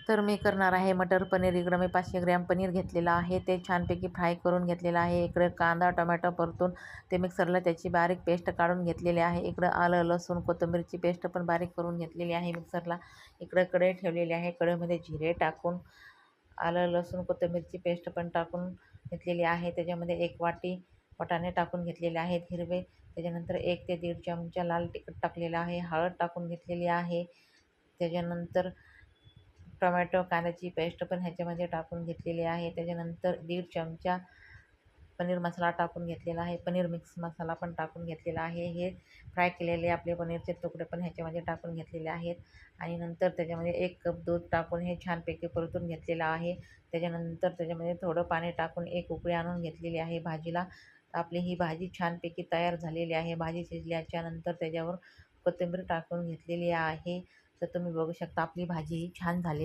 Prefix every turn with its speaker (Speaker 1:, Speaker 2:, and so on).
Speaker 1: तर मी करणार आहे मटर पनीर. इकडं मी 500 ग्रॅम पनीर घेतलेलं आहे, ते छानपैकी फ्राय करून घेतलेलं आहे. इकडे कांदा टोमॅटो परतून ते मिक्सरला त्याची बारीक पेस्ट काढून घेतलेली आहे. इकडं आलं लसूण कोथिंबीरची पेस्ट पण बारीक करून घेतलेली आहे मिक्सरला. इकडं कढई ठेवलेली आहे. कढईमध्ये जिरे टाकून आलं लसूण कोथिंबीरची पेस्ट पण टाकून घेतलेली आहे. त्याच्यामध्ये 1 वाटी वाटाणे टाकून घेतलेले आहेत हिरवे. त्याच्यानंतर 1 ते 1.5 चमचा लाल तिखट टाकलेलं आहे. हळद टाकून घेतलेली आहे. त्याच्यानंतर टोमॅटो कांद्याची पेस्ट पण ह्याच्यामध्ये टाकून घेतलेली आहे. त्याच्यानंतर 1.5 चमचा पनीर मसाला टाकून घेतलेला आहे. पनीर मिक्स मसाला पण टाकून घेतलेला आहे. हे फ्राय केलेले आपले पनीरचे तुकडे पण ह्याच्यामध्ये टाकून घेतलेले आहेत. आणि नंतर त्याच्यामध्ये 1 कप दूध टाकून हे छानपैकी परतून घेतलेलं आहे. त्याच्यानंतर त्याच्यामध्ये थोडं पाणी टाकून 1 उकळी आणून घेतलेली आहे भाजीला. आपली ही भाजी छानपैकी तयार झालेली आहे. भाजी शिजल्याच्या नंतर त्याच्यावर कोथिंबीर टाकून घेतलेली आहे. तर तुम्ही बघू शकता आपली भाजी ही छान झाली.